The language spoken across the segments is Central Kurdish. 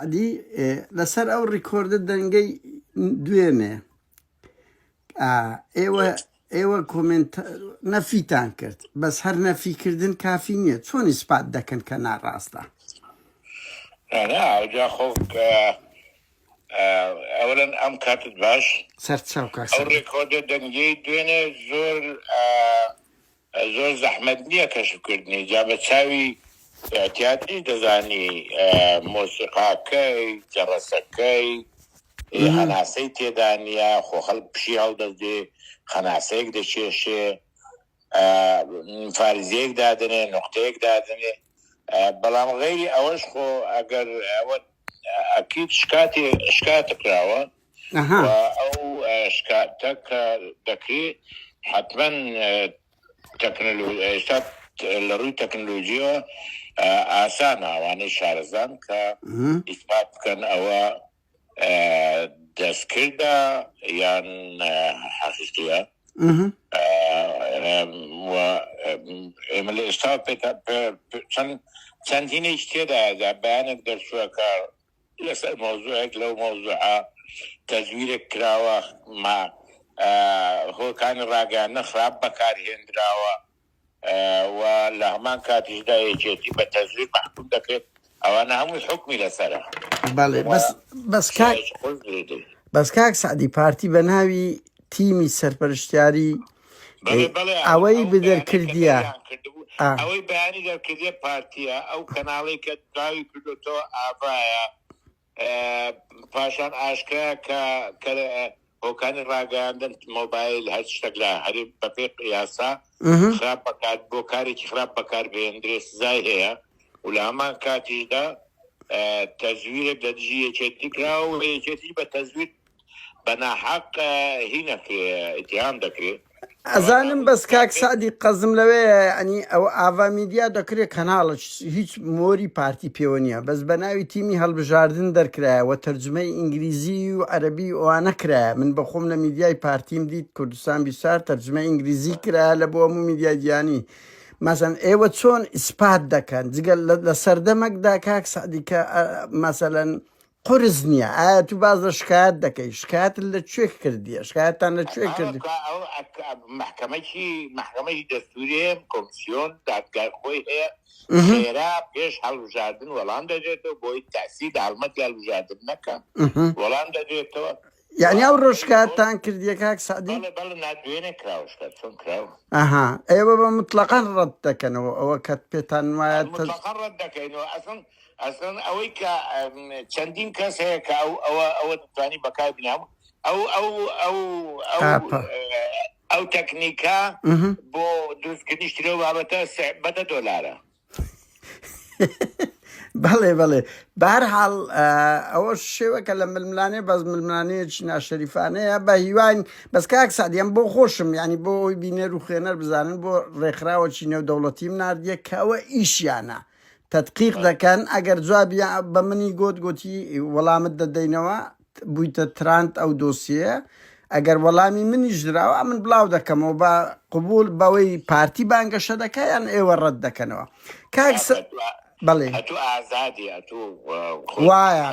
سعدی لەسەر ئەو ڕیکۆردە دەنگەی دوێنێ ئێوە کۆمنت نەفیتان کرد بەس هەر نەفیکردن کافی نییە چۆن ئیسپات دەکەن کە ناڕاستە جا خۆ ئەوەن ئەم کاتت باش سەرچاو ئەو ڕێکۆردە دەنگەی دوێنێ زۆر زەحمەت نییە کەشفکردنی جا بە چاوی تیاتری دەزانی مۆسیقاکەی جەڕەسەکەی هەناسەی تێدانە خۆ خەڵک پشی هەڵدەدێ خەناسەیەک دەچێشێ فارزیەک دادنێ نقطەیەک دادنێ بەڵام غەیری ئەوەش خۆ ئەگەر ئەوە ئەکیید شکاتە کراوە ئەو شکاتە کە دەکرێت حتما ئێستا لە ڕووی تەکنۆلۆژیەوە ئاسانە ئەوانەی شارەزان کە ئیثبات بکەن ئەوە دەستکردە یان حەقیقیە ئێمە لە ئێستا چەندینێک تێدا بەیانێک دەرچووەکە لەسەر مۆزوعێک لەو مۆزوعە تەزویرێک کراوە هۆکانی ڕاگەیاندنە خراپ بەکارهێنراوە و لە هەمان کاتیشدا یەکێتی بە تەزویر محکوم دەکرێت ئەوانە هەمووی حکمی لەسەرە بەس کاک سعدی پارتی بە ناوی تیمی سەرپەرشتیاری ئەوەی بدەرکردیە ئەوەی بەیانی دەرکردیە پارتیە ئەو کەناڵی کە داوی کردوتەوە ئاڤایە پاشان ئاشکرا کە هۆکانی ڕاگەیاندن مۆبایل هەر شتێک لە هەری بەپێ یاسا خراپ بەکار بۆ کارێکی خراپ بەکار بهێندرێ سزای هەیە و لە هەمان کاتیشدا تەزویرێک لە دژی یەکێتی کراوە و یەکێتی بە تەزویر بە ناحەق هی نەکرێ ئیتیهام دەکرێت ئەزانم بەس کاک سعدی قەزم لەوەیە ئەنی ئەو ئاوا میدیا دەکرێت کەناڵە هیچ مۆری پارتی پێوە نییە بەس بە ناوی تیمی هەڵبژاردن دەرکرایەوە تەرجمەی ئینگلیزی و عەرەبی ئەوانە کرایە من بەخۆم لە میدیای پارتیم دیت کوردستان بیسار تەرجمە ئینگلیزی کرایە لە بۆ هەموو میدیای گیانی مەسەن ئێوە چۆن ئیسپات دەکەن جگەل لە سەردەمەکدا کاک سعدی کە مەسەلەن قرس نییە ئایا تو باز لە شکایەت دەکەی شکایەت لە کوێ کردیە شکایەتان لە کوێ کردی محکەمەی دەستوریە کۆمسیۆن دادگای خۆی هەیە خێرا پێش هەڵبژاردن وەڵام دەدرێتەوە بۆی تاسی هەڵمەتی هەڵبژاردن نەکەن وەڵام دەدرێتەوە یعنی ئەو ڕۆژکاتتان کردیە کاک سعدی نادوێنێ کراوەشکات چۆن کراوە ئێوە بە مطلقاً ڕەت دەکەنەوە ئەوە کە پێتان وایە مطلقاً ڕەت دەکەینەوە ئەسڵەن ئەوەی کە چەندین کەس هەیە کە ئەوە دەتوانی بەکار بنام ئەو تەکنیکە بۆ دروستکردنی شتێ بابەتە $10 بەڵێ بەهەرحاڵ ئەوە شێوەکە لە ململانێ بەس ململانەیەکی ناشەریفانەیە بە هیوان بەس کاک سعدیان بۆ خۆشم ینی بۆ ئەوی بینێر و خوێنەر بزانن بۆ ڕێکخراوەکی نێودەوڵەتیم ناردیە کە ئەوە ئیشیانە تەدقیق دەکەن ئەگەر جوابی بە منی گوتی وەڵامت دەدەینەوە بوویتە ترانت ئەو دۆسیە ئەگەر وەڵامی منیش دراوە من بڵاو دەکەمەوە بە قبول بەوەی پارتی بانگەشە دەکەیان ئێوە ڕەت دەکەنەوە بەڵێ هەتوو ئازادی هەتوو وایە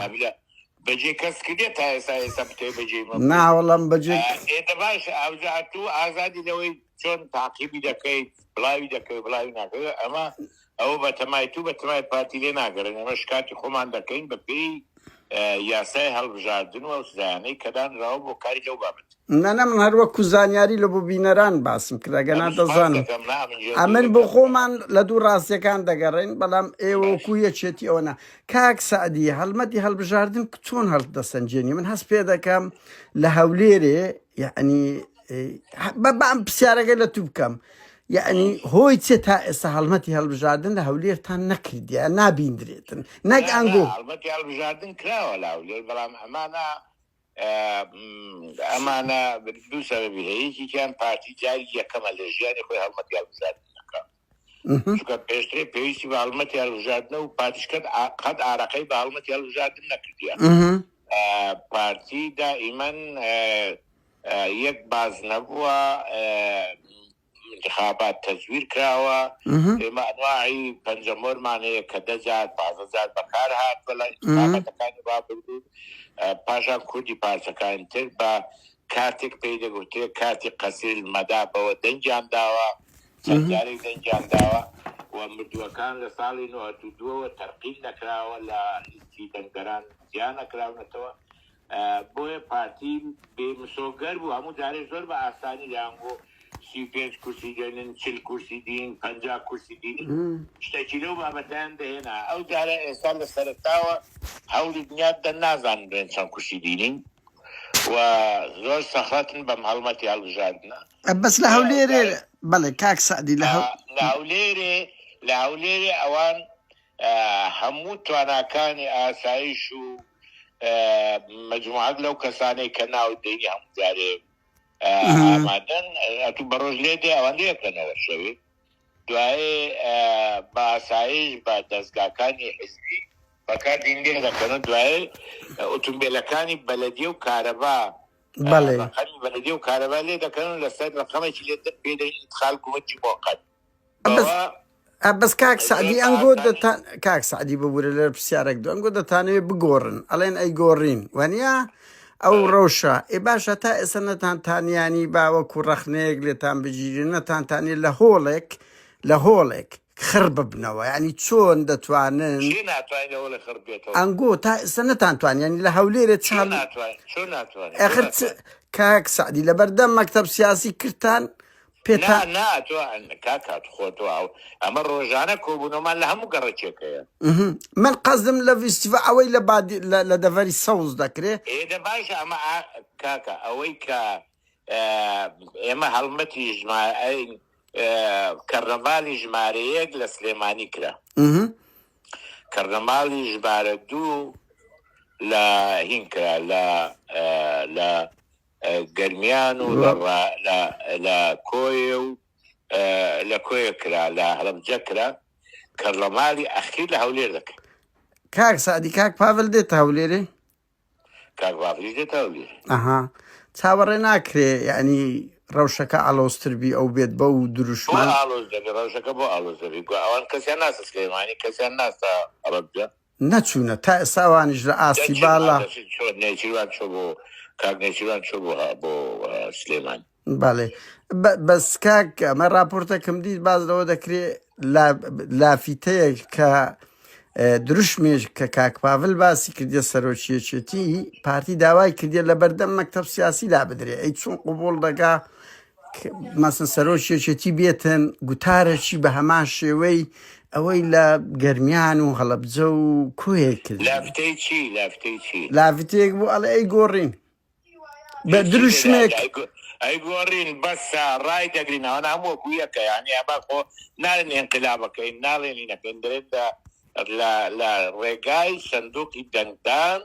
بەجێ کەس کردێت تا ئێستا بتێ بەجێ ناوەڵام بەجێ ئێتە باش ئەوزاتوو ئازادی لەوەی چۆن تاقیبی دەکەیت بڵاوی دەکەی بڵاوی ناکەوێت ئەمە ئەوە بە تەمای بە تەمای پارتی لێ ناگەڕێن ئەمە شکاتی خۆمان دەکەین بە پێی یاسای هەڵبژاردن و زانەی کەدانراوە بۆ کاری لەو بابەت نەنە من هەروەکو زانیاری لە بۆ بینەران باسم کراگەنا دەزانم ئەمن بۆ خۆمان لە دوو ڕاستیەکان دەگەڕێن بەڵام ئێوەکو یەکێتی ئەوەنە کاک سعدی هەڵمەتی هەڵبژاردن چۆن هەڵدەسەنجێنی من هەست پێ دەکەم لە هەولێرێ یعنی بەم پرسیارەکە لە تو بکەم یعنی هۆی چێ تا ئێستا هەڵمەتی هەڵبژاردن لە هەولێرتان نەکردیە نابیندرێتن نەک ئەنگۆ هەڵمەتی هەڵبژاردن کراوە لە هەولێر بەڵام ئەمانە دوو سەبەبی هەیە یەکێکیان پارتی جاری یەکەمە لە ژیانی خۆی هەڵمەتی هەڵبژاردن نەکات چونکە پێشترێ پێویستی بە هەڵمەتی هەڵبژاردنە و پارتیش قەت ئارەقەی بە هەڵمەتی هەڵبژاردن نەکردیە پارتی دائیمەن یەک باز نەبووە انتخابات تزویر کراوە ئێمە ئەنواعی پەنجەمۆرمانەیە کە 10,000 15,000 بەکار هات بەڵای انتخابەتەکانی ڕابردوو پاشان کوردی پارچەکانی تر بە کاتێک پێی دەگوترێ کاتی قەسیل مەدا بەوە دەنجیان داوە چەند جارێک دەنجیان داوە و مردووەکان لە ساڵی 92 تەرقیم نەکراوە لە لیستی دەنگەران زیان نەکراونەتەوە بۆیە پارتی بێمسۆگەر بوو هەموو جارێک زۆر بە ئاسانی لایەنگۆ 35 کورسی دێنن 40 کورسی دین 50 کورسی دینی شتێکی لەو بابەتیان دەهێنا ئەو جارە ئێستا لە سەرەتاوە هەوڵی دنیا دە نازانن بێن چەند کورسی دینین و زۆر سەخەتن بەم هەڵمەتی هەڵبژاردنە بەس لە هەولێرێ بەڵێ کاک سعدی لە هەولێرێ ئەوان هەموو تواناکانی ئاسایش و مجموعات لەو کەسانەی کە ناو دەینی هەموو جارێ ئامادەن ئەتوو بەڕۆژ لێ دێ ئەوان لێکەنەوە شەوێ دوایێ بە ئاسایش بە دەستگاکانی حزبی بەکاردین لێ دەکەنە دوایێ ئۆتۆمبیلەکانی بەلەدیە و کارەبا ڕقەمی بەلەدیە و کارەبا لێ دەکەن لەسەر ڕقەمێکی لێ پێدەین ئینتخاب حکوومەتی موقەت بەس کاک سعدی ئەنگۆ کاک سعدی ببوورە لەر پرسیارێک دو ئەنگۆ دەتانەوێت بگۆڕن ئەڵێن ئەی گۆڕین وانە ئەو ڕەوشە ئێ باشە تا ئێستا نەتانتانیانی باوەکو ڕەخنەیەک لێتان بگیرن نەتانتانێت لە هۆڵێک خڕ ببنەوە ینی چۆن دەتوانن ئەنگۆ تا ئێستا نەتانتوانیانی لە هەولێرە ئەخر کاک سعدی لە بەردەم مەکتەب سیاسی کردتان ناتوان کاکات خۆتەوە ئەمە ڕۆژانە کۆبوونەوەمان لە هەموو گەڕەکێکەیە من قەزم لە ڤیستیڤ ئەوەی لە دەڤەری سەوز دەکرێت ئێدە باشە ئەمە کاکە ئەوەی کە ئێمە هەڵمەتی کەرنەڤالی ژمارەیەک لە سلێمانی کرا کەرنەماڵی ژمارە 2 لە هین کرا لە گەرمیان و لە کۆیە و لە کۆیە کرا لە هەڵەبجە کرا کەرنەماڵی ئەخیر لە هەولێر دەکەن کاک سعدی کاک پاڤڵ دێتە هەولێرێ کاک پاڤڵیش دێتە هەولێر چاوەڕێ ناکرێ یعنی ڕەوشەکە ئالۆزتربی ئەو بێت بە و دروشمان ڕەوشەکە بۆ ئالۆزەبی ئەوان کەسیان ناسە سلێمانی کەسیان ناسە هەڵەبجە نەچوونە تا ئێستاوانیش لە ئاستی باڵا نێچیروان چۆ بۆ کاک نێچیروان چۆ بۆ سلێمانی بەڵێ بەس کاک ئەمە راپۆرتەکەم دیت باز لەوە دەکرێت لافیتەیەک کە دروشمێش کە کاک پاڤڵ باسی کردێ سەرۆکیەکێتی پارتی داوای کردێ لە بەردەم مەکتەب سیاسی لا بدرێ ئەی چۆن قوبوڵ دەگا مەسن سەرۆکیەکێتی بێتن گوتارەکی بە هەمان شێوەی ئەوەی لە گەرمیان و هەڵەبجە و کۆیە کرد لافتەیەک بوو ئەڵێ ئەی گۆڕین بە دروشمێک ئەی گۆڕین بەسە ڕای دەگرینەوە هەمووەکو یەکە یانی ئەبا خۆ نارن ئینقلابەکەین ناڵێنی نەکەین دەرێتە لە ڕێگای سندوقی دەنگدان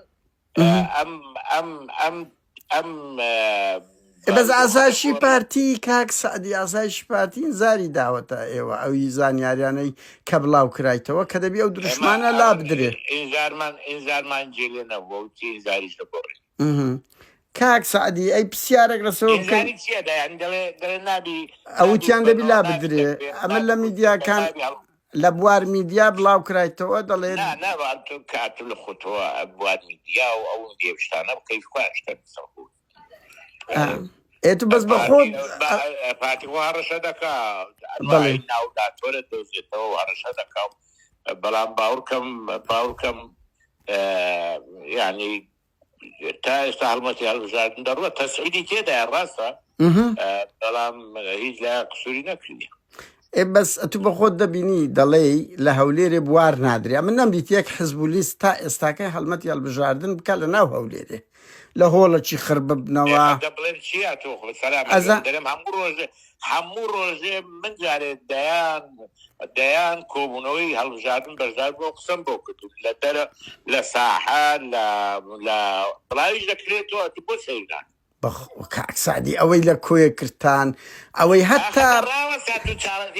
ئەم بەس ئاسایشی پارتی کاک سعدی ئاسایشی پارتی زاری داوەتە ئێوە ئەوی زانیاریانەی کە بڵاو کرایتەوە کە دەبی ئەو دروشمانە لا بدرێ ئینزارمان جێلێ نەبووە و چی ئینزاریش دەگۆڕێت کاک سعدی ئەی پرسیارێک لەسەوە ئەوتیان دەبی لا بدرێ ئەمە لە میدیاکان لە بوار میدیا بڵاو کرایتەوە دەڵێن کات لە خۆتەوە بوار میدیا و ئەو دێشتانە بکەیت خواشتە ئێتو بەس بە خۆت پارتی هەڕەشە دەکا ناوداتۆرە دۆزێتەوە هەڕەشە دەکا بەڵام باوکەم ینی تا ئێستا هەڵمەتی هەڵبژاردن دەڕوە تەسعیدی تێدایە ڕاستە بەڵام هیچ لای قسووری نەکردی بەس ئەتو بە خۆت دەبینی دەڵێ لە هەولێرێ بوار نادرێ من نەمدیت یەک حزب و لیست تا ئێستاکەی هەڵمەتی هەڵبژاردن بکە لە ناو هەولێرێ لە هۆڵەکی خڕ ببنەوە هەموو ڕۆژێ من جارێ دەیان کۆبوونەوەی هەڵبژاردن بەشدار بۆ قسەم بۆ کردو لە دەرە لە ساحە لە بڵاویش دەکرێتەوە بۆ سەیران کاک سعدی ئەوەی لە کۆیە کردان ئەوەی هەتا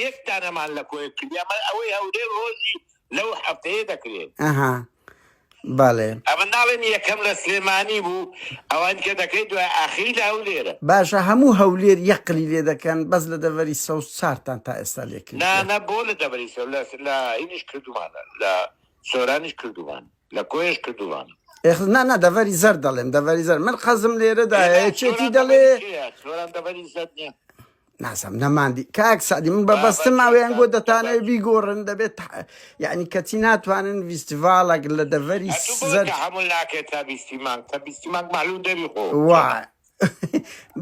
یەکتانەمان لە کۆیە کردی ئەوەی هەولێر ڕۆژی لەو هەفتەیە دەکرێت بەڵێ ئەمە ناڵێن یەکەم لە سلێمانی بوو ئەوان کە دەکەی دوای ئاخری لە هەولێرە باشە هەموو هەولێر یەقلی لێ دەکەن بەس لە دەڤەری سەوز چارتان تا ئێستا لێکرد نانە بۆ لە دەبەریسە لە هینیش کردومانە لە سۆرانیش کردومان لە کۆیش کردومان نا دەڤەری زەر دەڵێم دەڤەری زەر من قەزم لێرەدا چێتی دەڵێ سۆران دەبەری زەر نییە ناسم نەماندی کاک سعدی من بەبەستم ماوەیان گۆ دەتانەوە بیگۆڕن دەبێت یعنی کەچی ناتوانن ویستیڤاڵێک لە دەڤەری زەر هەموو ناکێت تا بیستیمان معلوم دەبی خۆ وای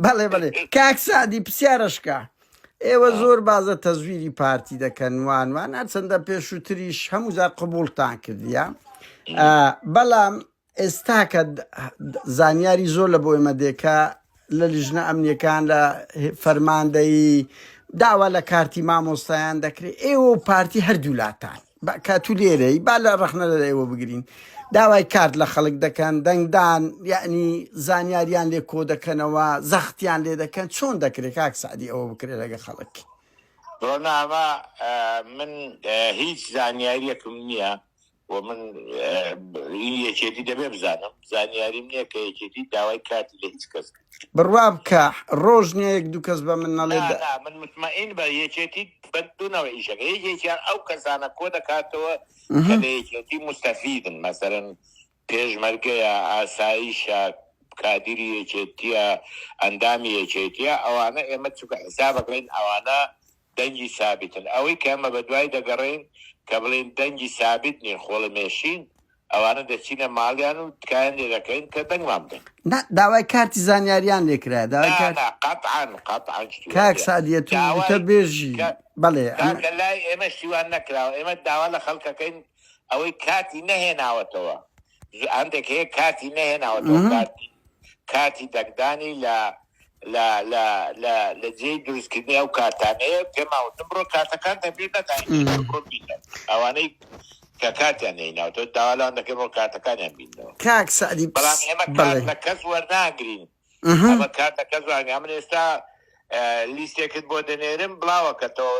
بەڵێ بەڵێ کاک سعدی پرسیارەشکە ئێوە زۆر بازە تەزویری پارتی دەکەن وان هەرچەندە پێشووتریش هەموو جار قبوڵتان کردیە بەڵام ئێستا کە زانیاری زۆر لە بۆ ئێمە دێکە لە لیژنە ئەمنیەکان لە فەرماندەیی داوا لە کارتی مامۆستایان دەکرێت ئێوە و پارتی هەردوولاتان کاتو لێرەی با لە ڕەخنە لە ئێوە بگرین داوای کارت لە خەڵک دەکەن دەنگدان یعنی زانیاریان لێ کۆ دەکەنەوە زەختیان لێ دەکەن چۆن دەکرێت کاک سعدی ئەوە بکرێت لەگە خەڵک ڕۆناما من هیچ زانیاریەکم نییە و من یەکێتی دەبێ بزانم زانیاریم نییە کە یەکێتی داوای کاتی لە هیچ کەس بڕوا بکە ڕۆژ نییە یەک دوو کەس بە من نەڵێ من مطمئن بە یەکێتی بەدونەوە ئیشەکە یەکێکیان ئەو کەسانە کۆ دەکاتەوە کە لە یەکێتی مستەفیدن مەسەرەن پێشمەرگەیە ئاساییشە کادیری یەکێتیە ئەندامی یەکێتیە ئەوانە ئێمە چووکە حسابەکەین ئەوانە دەنگی سابتن ئەوەی کە ئەمە بە دوای دەگەڕین کە بڵێن دەنگی سابت نین خۆڵە مێشین ئەوانە دەچینە ماڵیان و تکایان لێ دەکەین کە دەنگمان بدەن داوای کارتی زانیاریان لێکرا داوای قەتعان کاک سعدیە تۆ بێژی بەڵێ لای ئێمە شیوان نەکراوە ئێمە داوا لە خەڵکەکەین ئەوەی کاتی نەهێناوەتەوە هەندێک هەیە کاتی نەهێناوەتەوە کاتی دەنگدانی لە جێی دروستکردنی ئەو کاتانەیە پێماوەتم بڕۆ کاتەکان دەبێت نەداین ئەوانەی کە کاتیان نیناوەوە داوالاان دەکەم بۆ کاتەکانیان بینەوە کاک سعدی بەڵام ئێمە کات لە کەس وەرناگرین ئەمە کاتە کەس وانگە من ئێستا لیستێکت بۆ دەنێرم بڵاوەکەتەوە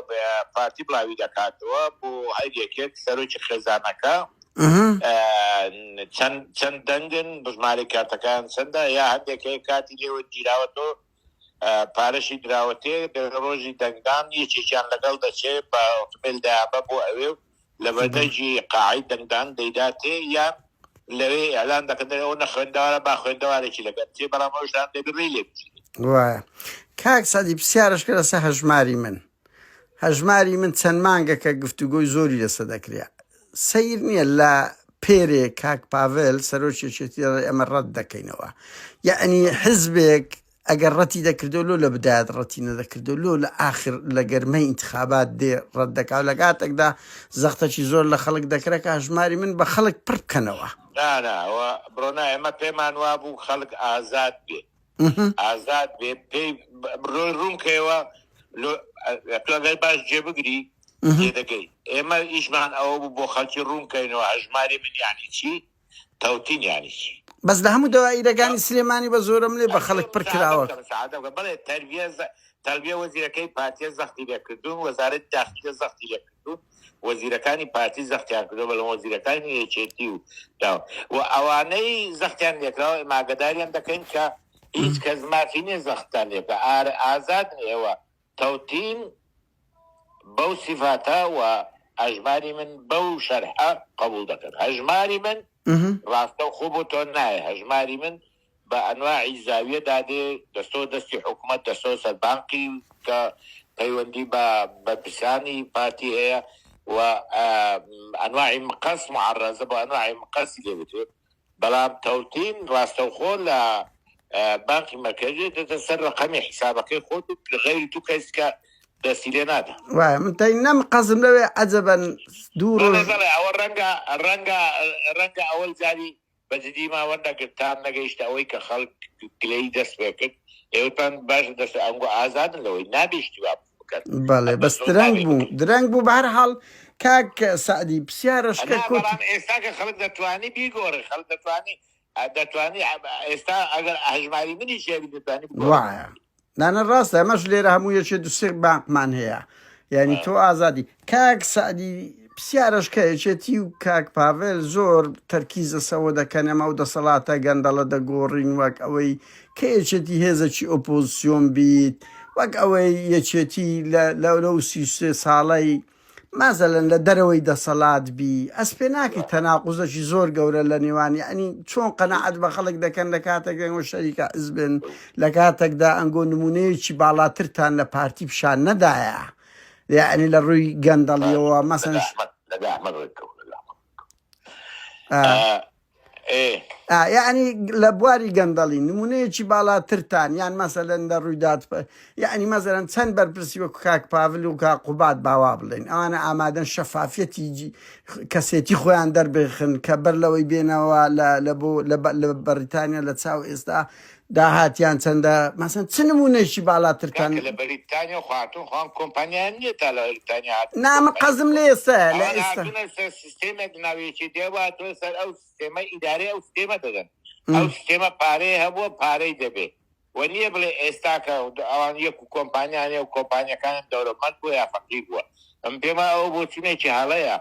پارتی بڵاوی دەکاتەوە بۆ هەرێکێک سەرۆکی خێزانەکە چەند دەنگن بژماری کارتەکان چەندە یا هەندێکەیە کاتی لێوە گیراوەتەوە پارەشی دراوەتێ ڕۆژی دەنگدان یەکێکیان لەگەڵ دەچێت بە ئۆتۆمبیلدابە بۆ ئەوێ لە بەردەجی قاعی دەنگدان دەیداتێ یان لەوێ ئەلان دەکەنەوە نە خوێندەوارە با خوێندەوارێکی لەگەن تێ بەڵام ئەوشدان دەبڕی لێ وایە کاک سەدی پرسیارشکە لەسەر هەژماری من چەند مانگەکە گفتوگۆی زۆری لەسەر دەکرێت سەیر نییە لە پێرێ کاک پاڤێل سەرۆکیێتی ئەمە ڕەت دەکەینەوە یعنی حزبێک ئەگەر ڕەتی دەکردو لۆ لە بدایەت ڕەتی نەدەکردو لۆ لە ئاخر لە گەرمەی ئینتخابات دێ ڕەت دەکا لە کاتێکدا زەختەکی زۆر لە خەڵک دەکرێت کە هەژماری من بە خەڵک پڕ بکەنەوە ناوە بڕۆنا ئێمە پێمان وابوو خەڵک ئازاد بێ ئازاد بێ پێی ڕۆی ڕوونکەوە ئەگەر باش جێبگری دەگەی ئێمە ئیشمان ئەوە بوو بۆ خەڵکی ڕوونکەینەوە هەژماری من یانی چی تەوتین یانی چی بەس لە هەموو دەوائیرەکانی سلێمانی بە زۆرم لێ بە خەڵک پڕ کراوە بڵێ تەربیە وەزیرەکەی پارتیە زەختی لێکردوون وەزارەت داخلیە زەختی لێکردوون وەزیرەکانی پارتی زەختیان کردو بەڵام وەزیرەکانی یەکێتی و ئەوانەی زەختیان لێکراوە ئاماگەداریان دەکەین کە هیچ کەس مافی نییە زەختان لێکە ئازاد ئێوە تەوتین بەو سیفاتە و هەژماری من بەو شەرحە قبول دەکەن هەژماری من ڕاستە و خوب و تۆ نایە هەژماری من بە ئەنواعی زاویە دادێ دەستۆ دەستی حکوومەت دەستۆ سەربانقی کە پەیوەندی بە پرسانی پارتی هەیە و ئەنواعی مقەس معڕەزە بۆ ئەنواعی مقەسی لێ بێت بەڵام تەوتین ڕاستەوخۆ لە بانکی مەرکەزی دەتە سەر ڕقەمی حسابەکەی خۆت غەیری تو کەس کە دەستی لێ نادە وایە من تای نەم قەزم لەوێ عەجەبەن دوو ڕۆژ ئەوە ڕەنگە ئەوەل جاری بەجددی ماوەندەگرتان نەگەیشتە ئەوەی کە خەڵک گلەی دەست پێ کرد ئێوەتان باش دەست ئەنگۆ ئازادن لەوەی نابیشتی وا بکەن بەڵێ بەس درەنگ بوو بەهەرحاڵ کاک سعدی پرسیارەشکە کۆت ئێستا کە خەڵک دەتوانی بیگۆڕی خەڵک دەتوانی ئێستا ئەگەر هەژماری منی شێوی دەتوانی وایە نانە ڕاستە ئەمەش لێرە هەموو یەکێ دوسێک بانقمان هەیە یعنی تۆ ئازادی کاک سعدی پرسیارش کەیەکێتی و کاک پاڤێل زۆر تەرکیزە سەوە دەکەن ئەمە و دەسەڵاتە گەندەڵە دەگۆڕین وەک ئەوەی کەیەکێتی هێزەکی ئۆپۆزیسیۆن بیت وەک ئەوەی یەکێتی لەو 33 ساڵەی مازەلەن لە دەرەوەی دەسەڵات بی ئەس پێ ناکەی تەناقوزەکی زۆر گەورە لە نێوانی ئەنی چۆن قەنەعەت بە خەڵک دەکەن لە کاتێک ئەنگۆ شەریکە ئەزبن لە کاتێکدا ئەنگۆ نمونەیەکی باڵاترتان لە پارتی پیشان نەدایە یعنی لە ڕووی گەندەڵیەوە مەسەن یعنی لە بواری گەندەڵی نمونەیەکی باڵاترتان یان مەسەلەن لە ڕوویدات یعنی مەزەرەن چەند بەرپرسی وەکو کاک پاڤل و کاک قوبات باوا بڵێن ئەوانە ئامادەن شەفافەتی کەسێتی خۆیان دەربخن کە بەر لەوەی بێنەوە لە بەریتانیا لە چاو ئێستا داهاتیان چەندە مەسەن چ نمونەیەکی باڵاترتان لە بەریتانیا خاتون خۆم کۆمپانیان نییە تا لە بەریتانیا نامە قەزم لە ئێستا لە ئێستا سیستێمێک ناوێکی دێوە تۆ سەر ئەو سیستێمە ئیدارەی ئەو سیستێمە دەدەن ئەو سیستێمە پارەی هەبووە پارەی دەبێت وە نییە بڵێ ئێستاکە ئەوان یەک و کۆمپانیانێ و کۆمپانیەکانم دەوڵەمەند بووە یا فەقیر بووە ئەم پێمە ئەو بۆچونێکی هەڵەیە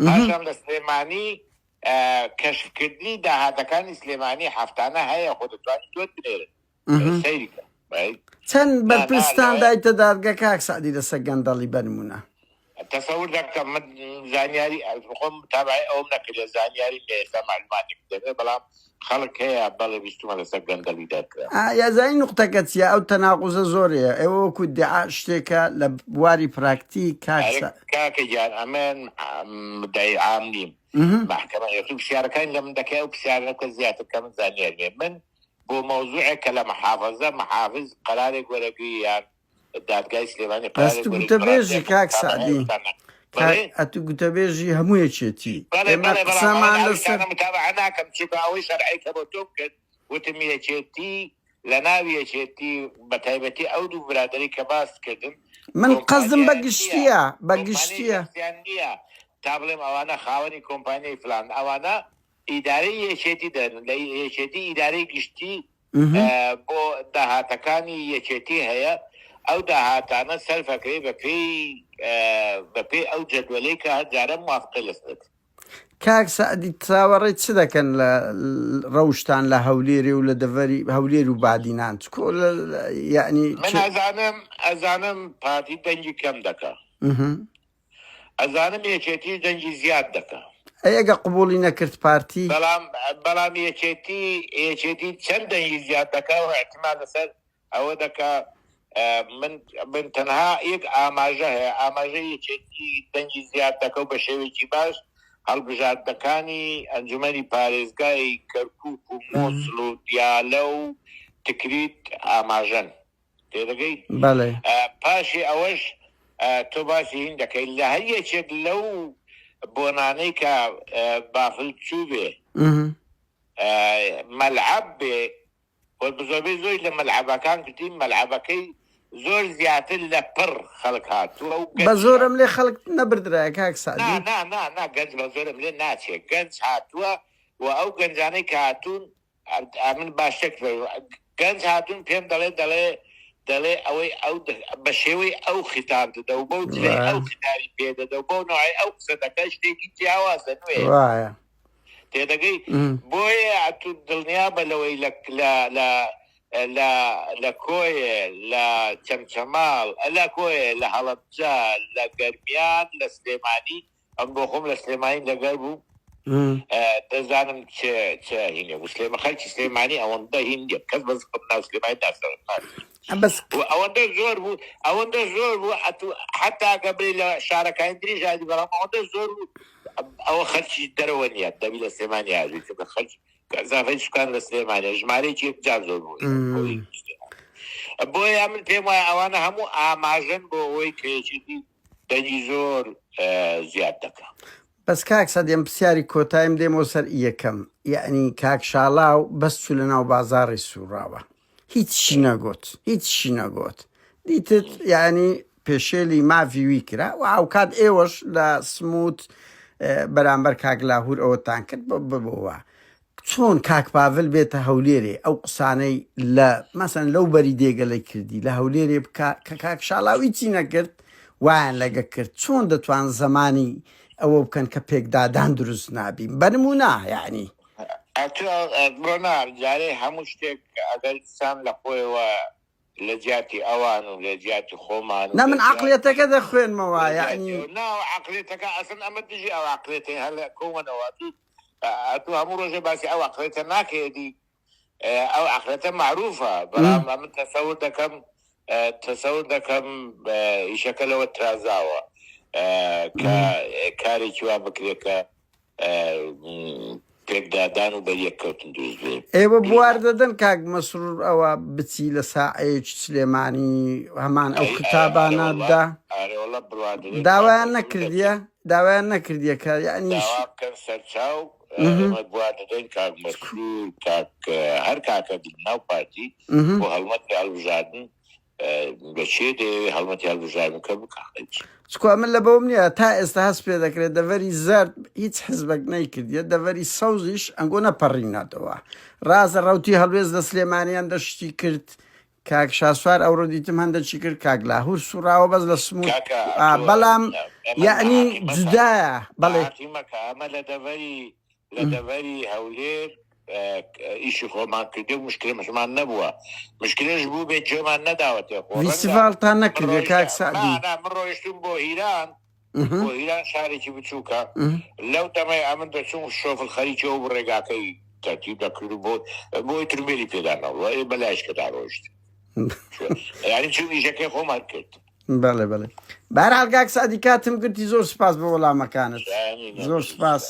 پاشان لە سلێمانی کەشفکردنی داهاتەکانی سلێمانی هەفتانە هەیە خۆ دەتوانیت تۆ بنێرن سەیریکە چەند بەرپرستان دایتە دادگا کاک سعدی لەسەر گەندەڵی بنمونە تەسەور دەکەم من زانیاری خۆم تابعی ئەوم نەکرد زانیاری لە ئێستا معلوماتێک دەبێت بەڵام خەڵک هەیە بەڵێ بیستمە لەسەر گەندەڵی دەکرا یازانی نقطەکە چیە ئەو تەناقوزە زۆرەیە ئێوە وەکو دیعا شتێکە لە بواری پراکتیک کاکە گیان ئەمن مدعی عام نیم محکمە یەخی پرسیارەکانی لە من دەکەی ئەو پرسیارەکە زیاتر کە من زانیاریێ من بۆ مەوزوعێک کە لە محافظە محافظ قەرارێک وەرەگری یان دادگای سلێمانی گوتەبێژی کاک سعدی ئەتو گوتەبێژی هەموویەکێتی ئێمە قسەمان لەسەر متابعە ناکەم چی ئەوەی شەرعیکە بۆ تۆ کرد وتم یەکێتی لە ناوی یەکێتی بە تایبەتی ئەو دوو برادری کە باس کردن من قەزم بەگشتیە بەگشتیە تا بڵێم ئەوانە خاوەنی کۆمپانیای فلان ئەوانە ئیدارەی یەکێتی دەن لە یەکێتی ئیدارەی گشتی بۆ داهاتەکانی یەکێتی هەیە ئەو داهاتانە سەرفەکەی بەپێی ئەو جەدوەلەی کە هەرجارە موافقی لەسەر کاک سعدی چاوەڕێی چ دەکەن لە ڕەوشتان لە هەولێری و لە دەڤەری هەولێر و بادینان یعنی من ئەزانم پارتی دەنگی کەم دەکا ئەزانم یەکێتی دەنگی زیاد دەکا ئەگە قبولی نەکرد پارتی بەڵام یەکێتی چەند دەنگی زیاد دەکا و احتیمال لەسەر ئەوە دەکا من تەنها یەک ئاماژە هەیە ئاماژە یەکێتی دەنگی زیاد دەکە و بە شێوەیەکی باش هەڵبژاردنەکانی ئەنجومەنی پارێزگای کەرکووک و مۆسڵ و دیالە و تکریت ئاماژەن تێدەگەی پاشی ئەوەش تۆ باسی هین دەکەی لە هەر یەکێک لەو بۆنانەی کە بافل چوو بێ مەلعەب بێ بزۆربەی زۆری لە مەلعەبەکان کردین مەلعەبەکەی زۆر زیاتر لە پڕ خەڵک هاتووە بە زۆرم لێ خەڵک نەبردرایە کاک سعدی گەنج بە زۆرم لێ ناچێت گەنج هاتووە و ئەو گەنجانەی کە هاتوون من باشتێک گەنج هاتوون پێم دەڵێ ئەوەی ئەو بە شێوەی ئەو خیتاب دەدە و بەو جلەی ئەو خیتاری پێدەدە و بۆ نوعی ئەو قسە دەکە شتێکی جیاوازە نوێ تێدەگەی بۆیە تو دڵنیا بە لەوەی لە کۆیە لە چەمچەماڵ لە کۆیە لە هەڵەبجە لە گەرمیان لە سلێمانی ئەم بۆ خۆم لە سلێمانی لەگەر بوو دەزانم چ هینێ و خەڵکی سلێمانی ئەوەندە هینیە کەس بەس ناو سلێمانی ئەوەندە زۆر بوو حتا گەبرێ لە شارەکانی دری ژادی بەڵام ئەوەندە زۆر بوو ئەوە خەرکی دەرەوە نیە دەبی لە سلێمانی یاژی کە خەرکی زافەی شکان لە سلێمانە ژمارەیەکی یەکجار زۆر بوو بۆیە من پێم وایە ئەوانە هەموو ئاماژەن بۆ ئەوەی کەیەکی دەنگی زۆر زیاد دەکات بەس کاک سەدێم پرسیاری کۆتایم دێمەوە سەر یەکەم یعنی کاک شاڵاو بەس چوو لە ناو بازاڕی سووڕاوە هیچی نەگۆت دیتت یعنی پێشێلی مافی وی کرا و ئاوکات ئێوەش لە سموت بەرامبەر کاک لاهور ئەوەتان کرد ببەوە چۆن کاک پاڤل بێتە هەولێرێ ئەو قسانەی لە مەسەن لەو بەری دێگەلەی کردی لە هەولێرێ کە کاک شاڵاوی چی نەکرد وایان لەگە کرد چۆن دەتوان زمانی ئەوە بکەن کە پێکدادان دروست نابین بەنمونە یعنی بڕۆنار جارێ هەموو شتێک ئەگەر سام لە خۆیەوە لە جیاتی ئەوان و لە جیاتی خۆمان نە من عقلێتەکە دەخوێنمەوە یعنی ناو عقلێتەکە ئەسن ئەمە دژی ئەو عقلێتی هەر لە کۆمەنەوە تو هەموو ڕۆژێ باسی ئەو عقلێتە ناکێدی ئەو عقلێتە معروفە بەڵام من تەسەور دەکەم ئیشەکە لەوە ترازاوە کە کارێکی وا بکرێت کە پێکدادان و بە یەککەوتن دروست بێ ئێوە بوار دەدەن کاک مەسرور ئەوە بچی لە ساعەیەکی سلێمانی هەمان ئەو کتابانەدا داوایان نەکردیە کە یعنی سەرچاو بوار دەدەین کاک مەسرور هەر کاکە ناو پارتی بۆ هەڵمەتی هەڵبژاردن بە چێ دەیەوێ هەڵمەتی هەڵبژاردن کە بکات چکۆ من لە بەوم نییە تا ئێستا هەست پێ دەکرێت دەڤەری زەرد هیچ حزبەک نەیکردیە دەڤەری سەوزیش ئەنگۆ نەپەڕیناتەوە ڕازە ڕەوتی هەڵوێز دە سلێمانیان دەشتی کرد کاک شاسوار ئەوڕۆ دیتم هەندێکی کرد کاک لاهور سوراوە بەس لە سموت بەڵام یعنی جودایە بەڵێ ئەمە لە دەڤەری هەولێر ئیشی خۆمان کردی و مشکلمەشمان نەبووە مشکلش بوو بێت جێمان نەداوەتێ فیستیڤالتان نەکردێ کاک سعدی من ڕۆیشتم بۆ هیران شارێکی بچووکە لەو دەمەی ئەمن دەچوم شۆفل خەریکەوە بۆ ڕێگاکەی تەرتیب دەکرد بۆی ترمێلی پێدانەوە بەلایشکەدا ڕۆیشت یعنی چون ئیشەکەی خۆمان کرد بەڵێ بەهەرحاڵ کاک سعدی کاتم گرتی زۆر سپاس بۆ وەڵامەکانت زۆر سپاس